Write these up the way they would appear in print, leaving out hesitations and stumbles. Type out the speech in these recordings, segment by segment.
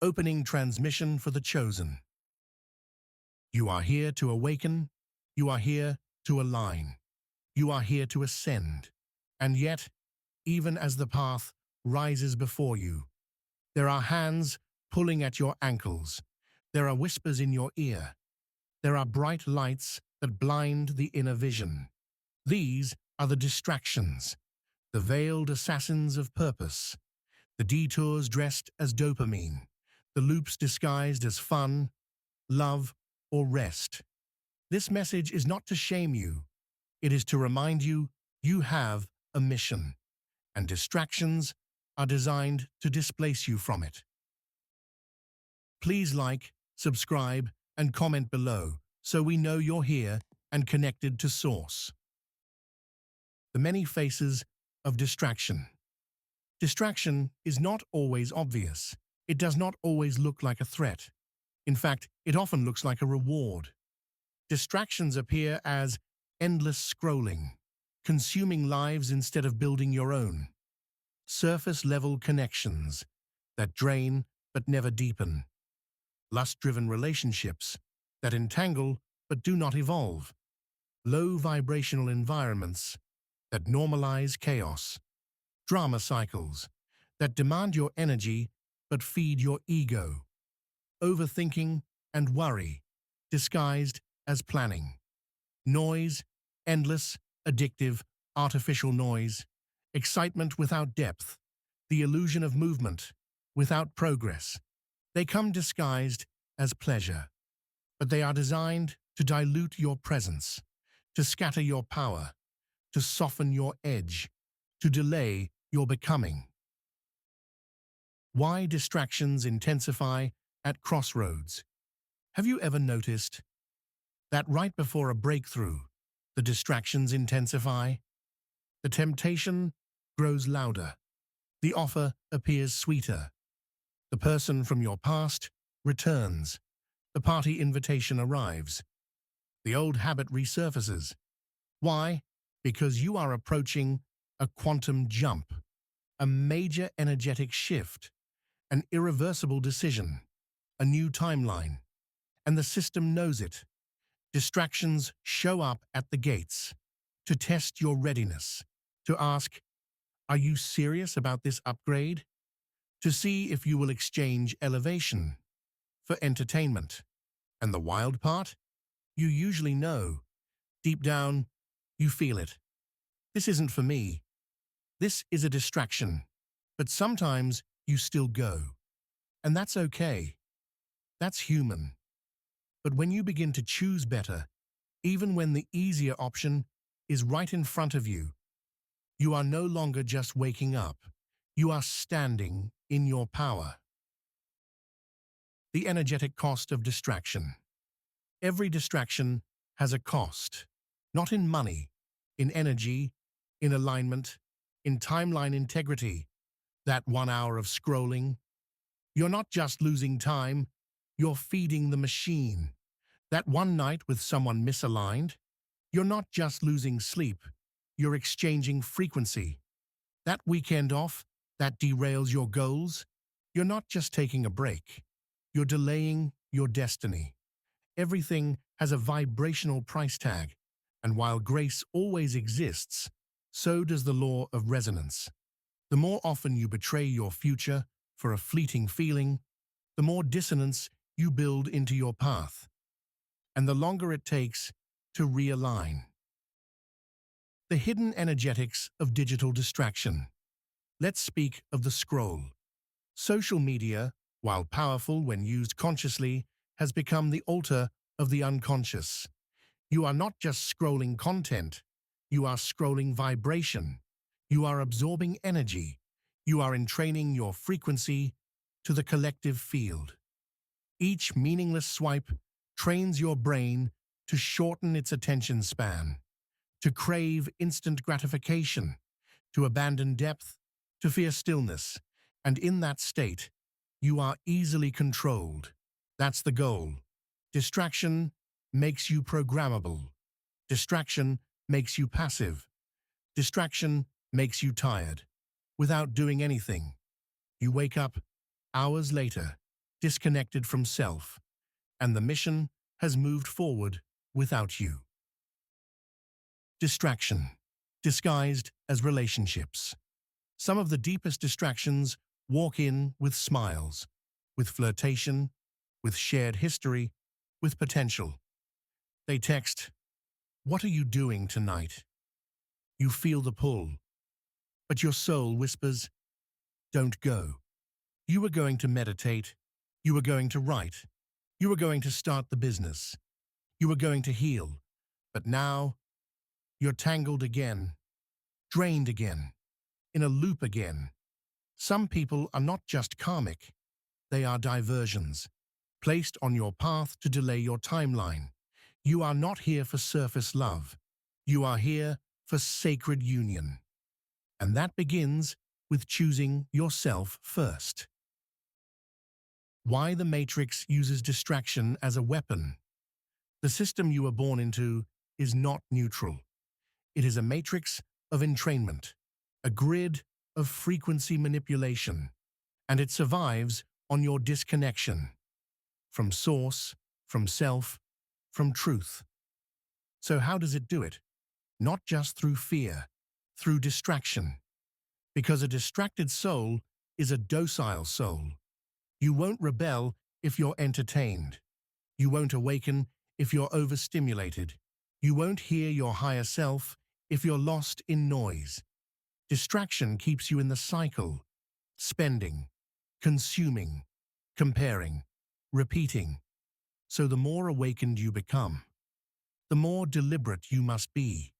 Opening transmission for the chosen. You are here to awaken. You are here to align. You are here to ascend. And yet, even as the path rises before you, there are hands pulling at your ankles. There are whispers in your ear. There are bright lights that blind the inner vision. These are the distractions, the veiled assassins of purpose, the detours dressed as dopamine, the loops disguised as fun, love, or rest. This message is not to shame you. It is to remind you you have a mission, and distractions are designed to displace you from it. Please like, subscribe, and comment below so we know you're here and connected to Source. The many faces of distraction. Distraction is not always obvious. It does not always look like a threat. In fact, it often looks like a reward. Distractions appear as endless scrolling, consuming lives instead of building your own. Surface-level connections that drain but never deepen. Lust-driven relationships that entangle but do not evolve. Low-vibrational environments that normalize chaos. Drama cycles that demand your energy but feed your ego. Overthinking and worry disguised as planning. Noise, endless, addictive, artificial noise. Excitement without depth. The illusion of movement without progress. They come disguised as pleasure, but they are designed to dilute your presence, to scatter your power, to soften your edge, to delay your becoming. Why distractions intensify at crossroads? Have you ever noticed that right before a breakthrough, the distractions intensify? The temptation grows louder. The offer appears sweeter. The person from your past returns. The party invitation arrives. The old habit resurfaces. Why? Because you are approaching a quantum jump, a major energetic shift, an irreversible decision, a new timeline. And the system knows it. Distractions show up at the gates to test your readiness, to ask, are you serious about this upgrade? To see if you will exchange elevation for entertainment. And the wild part? You usually know. Deep down, you feel it. This isn't for me. This is a distraction. But sometimes you still go. And that's okay. That's human. But when you begin to choose better, even when the easier option is right in front of you, you are no longer just waking up. You are standing in your power. The energetic cost of distraction. Every distraction has a cost, not in money, in energy, in alignment, in timeline integrity. That 1 hour of scrolling, you're not just losing time, you're feeding the machine. That one night with someone misaligned, you're not just losing sleep, you're exchanging frequency. That weekend off that derails your goals, you're not just taking a break, you're delaying your destiny. Everything has a vibrational price tag, and while grace always exists, so does the law of resonance. The more often you betray your future for a fleeting feeling, the more dissonance you build into your path, and the longer it takes to realign. The hidden energetics of digital distraction. Let's speak of the scroll. Social media, while powerful when used consciously, has become the altar of the unconscious. You are not just scrolling content, you are scrolling vibration. You are absorbing energy. You are entraining your frequency to the collective field. Each meaningless swipe trains your brain to shorten its attention span, to crave instant gratification, to abandon depth, to fear stillness. And in that state, you are easily controlled. That's the goal. Distraction makes you programmable. Distraction makes you passive. Distraction makes you tired. Without doing anything, you wake up hours later, disconnected from self, and the mission has moved forward without you. Distraction, disguised as relationships. Some of the deepest distractions walk in with smiles, with flirtation, with shared history, with potential. They text, "What are you doing tonight?" You feel the pull, but your soul whispers, "Don't go." You were going to meditate, you were going to write, you were going to start the business, you were going to heal, but now you're tangled again, drained again, in a loop again. Some people are not just karmic, they are diversions, placed on your path to delay your timeline. You are not here for surface love. You are here for sacred union. And that begins with choosing yourself first. Why the Matrix uses distraction as a weapon. The system you were born into is not neutral. It is a matrix of entrainment, a grid of frequency manipulation, and it survives on your disconnection from source, from self, from truth. So how does it do it? Not just through fear, through distraction. Because a distracted soul is a docile soul. You won't rebel if you're entertained. You won't awaken if you're overstimulated. You won't hear your higher self if you're lost in noise. Distraction keeps you in the cycle, spending, consuming, comparing, repeating. So the more awakened you become, the more deliberate you must be,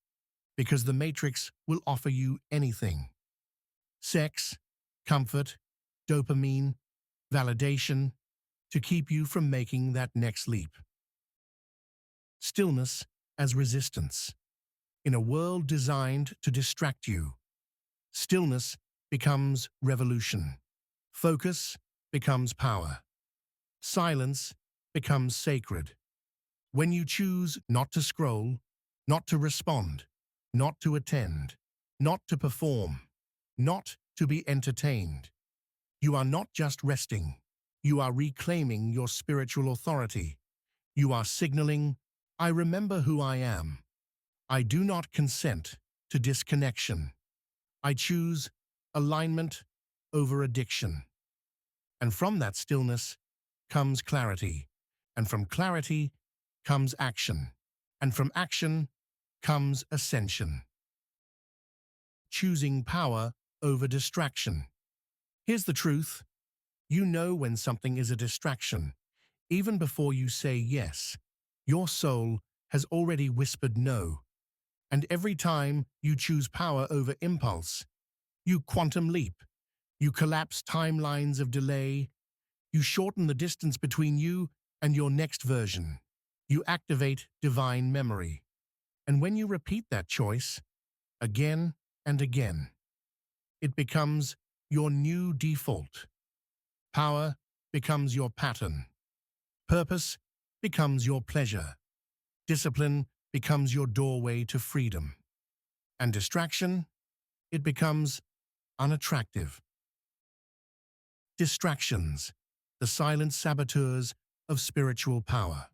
because the Matrix will offer you anything. Sex, comfort, dopamine, validation, to keep you from making that next leap. Stillness as resistance. In a world designed to distract you, stillness becomes revolution. Focus becomes power. Silence becomes sacred. When you choose not to scroll, not to respond, not to attend, not to perform, not to be entertained, you are not just resting. You are reclaiming your spiritual authority. You are signaling, "I remember who I am. I do not consent to disconnection. I choose alignment over addiction." And from that stillness comes clarity. And from clarity comes action. And from action comes ascension. Choosing power over distraction. Here's the truth. You know when something is a distraction. Even before you say yes, your soul has already whispered no. And every time you choose power over impulse, you quantum leap. You collapse timelines of delay. You shorten the distance between you and your next version. You activate divine memory. And when you repeat that choice, again and again, it becomes your new default. Power becomes your pattern. Purpose becomes your pleasure. Discipline becomes your doorway to freedom. And distraction, it becomes unattractive. Distractions, the silent saboteurs of spiritual power.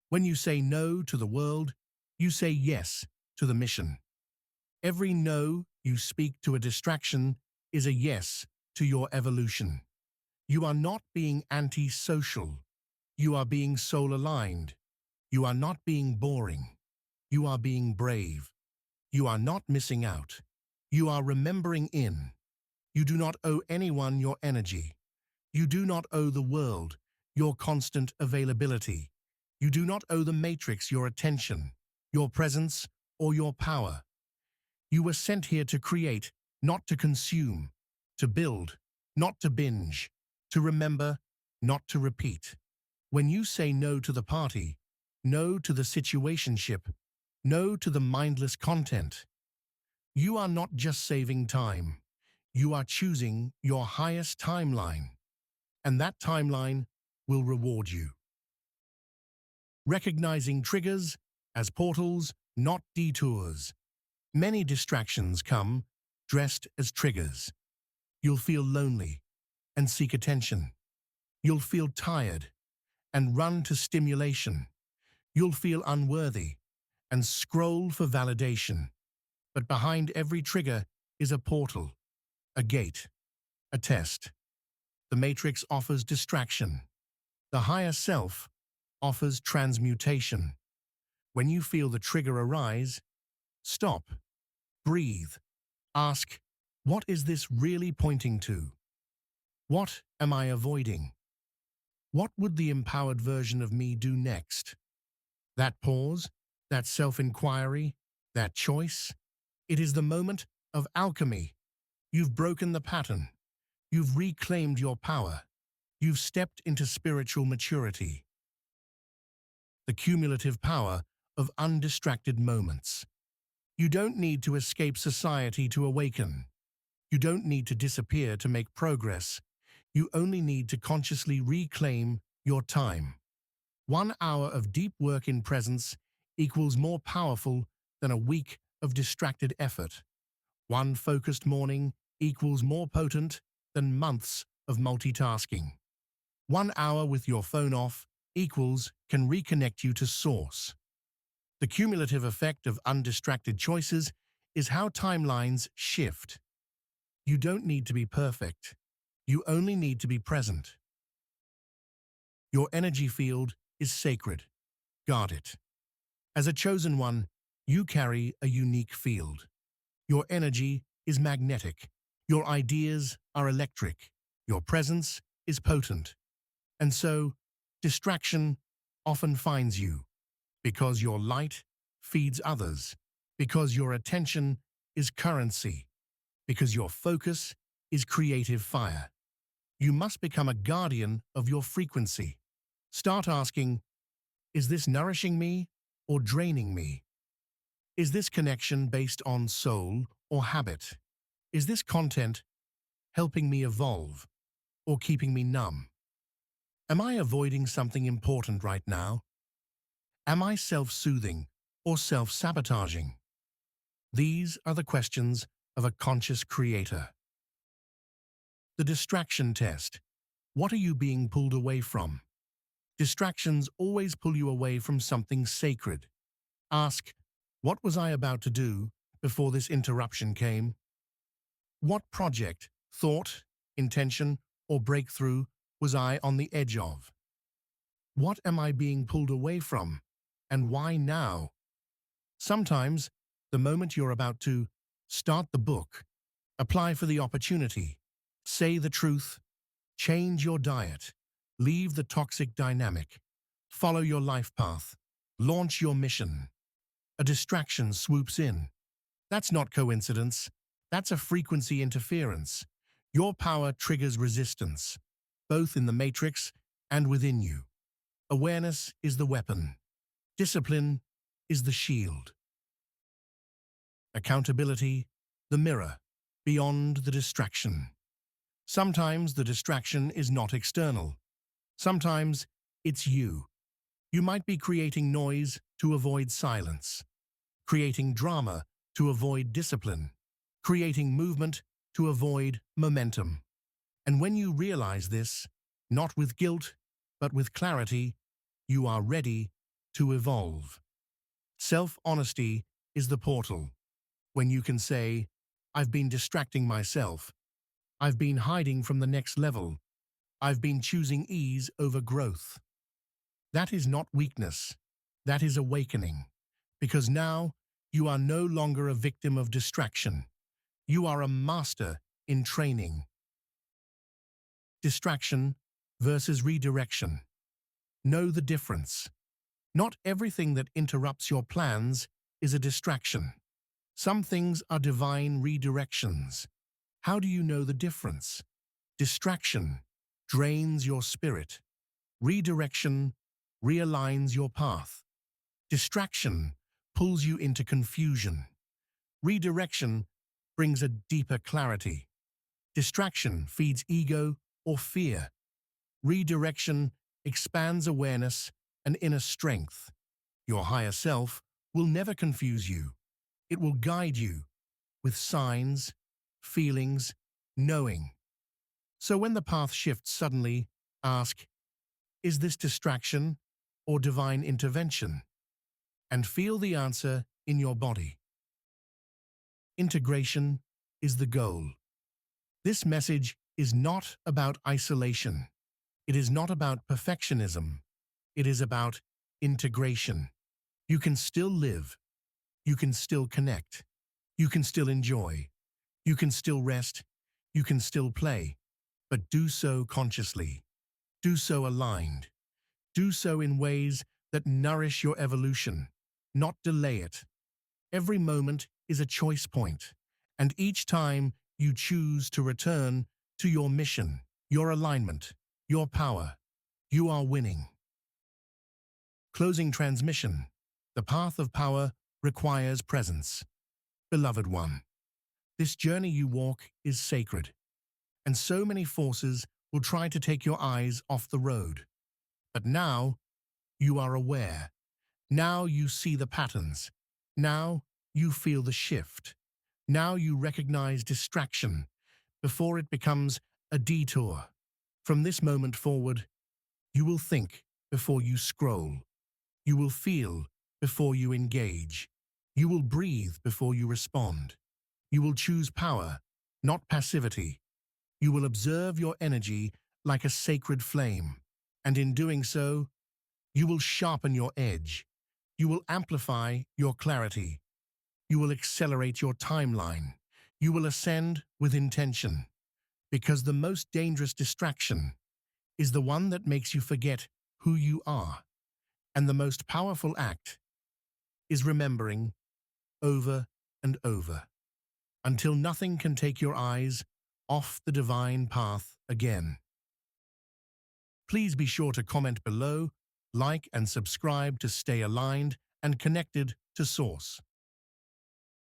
When you say no to the world, you say yes to the mission. Every no you speak to a distraction is a yes to your evolution. You are not being anti-social. You are being soul-aligned. You are not being boring. You are being brave. You are not missing out. You are remembering in. You do not owe anyone your energy. You do not owe the world your constant availability. You do not owe the Matrix your attention, your presence, or your power. You were sent here to create, not to consume, to build, not to binge, to remember, not to repeat. When you say no to the party, no to the situationship, no to the mindless content, you are not just saving time. You are choosing your highest timeline, and that timeline will reward you. Recognizing triggers as portals, not detours. Many distractions come dressed as triggers. You'll feel lonely and seek attention. You'll feel tired and run to stimulation. You'll feel unworthy and scroll for validation. But behind every trigger is a portal, a gate, a test. The Matrix offers distraction. The higher self offers transmutation. When you feel the trigger arise, stop, breathe, ask, what is this really pointing to? What am I avoiding? What would the empowered version of me do next? That pause, that self-inquiry, that choice, it is the moment of alchemy. You've broken the pattern. You've reclaimed your power. You've stepped into spiritual maturity. The cumulative power of undistracted moments. You don't need to escape society to awaken. You don't need to disappear to make progress. You only need to consciously reclaim your time. 1 hour of deep work in presence equals more powerful than a week of distracted effort. One focused morning equals more potent than months of multitasking. 1 hour with your phone off equals can reconnect you to source. The cumulative effect of undistracted choices is how timelines shift. You don't need to be perfect. You only need to be present. Your energy field is sacred. Guard it. As a chosen one, you carry a unique field. Your energy is magnetic. Your ideas are electric. Your presence is potent. And so, distraction often finds you, because your light feeds others, because your attention is currency, because your focus is creative fire. You must become a guardian of your frequency. Start asking, is this nourishing me or draining me? Is this connection based on soul or habit? Is this content helping me evolve or keeping me numb? Am I avoiding something important right now? Am I self-soothing or self-sabotaging? These are the questions of a conscious creator. The distraction test. What are you being pulled away from? Distractions always pull you away from something sacred. Ask, what was I about to do before this interruption came? What project, thought, intention, or breakthrough was I on the edge of? What am I being pulled away from, and why now? Sometimes, the moment you're about to start the book, apply for the opportunity, say the truth, change your diet, leave the toxic dynamic, follow your life path, launch your mission. A distraction swoops in. That's not coincidence. That's a frequency interference. Your power triggers resistance, both in the matrix and within you. Awareness is the weapon. Discipline is the shield. Accountability, the mirror, beyond the distraction. Sometimes the distraction is not external. Sometimes it's you. You might be creating noise to avoid silence, creating drama to avoid discipline, creating movement to avoid momentum. And when you realize this, not with guilt, but with clarity, you are ready to evolve. Self-honesty is the portal. When you can say, I've been distracting myself. I've been hiding from the next level. I've been choosing ease over growth. That is not weakness. That is awakening. Because now, you are no longer a victim of distraction. You are a master in training. Distraction versus redirection. Know the difference. Not everything that interrupts your plans is a distraction. Some things are divine redirections. How do you know the difference? Distraction drains your spirit. Redirection realigns your path. Distraction pulls you into confusion. Redirection brings a deeper clarity. Distraction feeds ego or fear. Redirection expands awareness and inner strength. Your higher self will never confuse you. It will guide you with signs, feelings, knowing. So when the path shifts suddenly, Ask, is this distraction or divine intervention? And feel the answer in your body. Integration is the goal. This message is not about isolation. It is not about perfectionism. It is about integration. You can still live. You can still connect. You can still enjoy. You can still rest. You can still play. But do so consciously. Do so aligned. Do so in ways that nourish your evolution, not delay it. Every moment is a choice point, and each time you choose to return to your mission, your alignment, your power, you are winning. Closing transmission. The path of power requires presence. Beloved one, this journey you walk is sacred, and so many forces will try to take your eyes off the road. But now, you are aware. Now you see the patterns. Now you feel the shift. Now you recognize distraction before it becomes a detour. From this moment forward, you will think before you scroll. You will feel before you engage. You will breathe before you respond. You will choose power, not passivity. You will observe your energy like a sacred flame. And in doing so, you will sharpen your edge. You will amplify your clarity. You will accelerate your timeline. You will ascend with intention. Because the most dangerous distraction is the one that makes you forget who you are. And the most powerful act is remembering over and over until nothing can take your eyes off the divine path again. Please be sure to comment below, like and subscribe to stay aligned and connected to Source.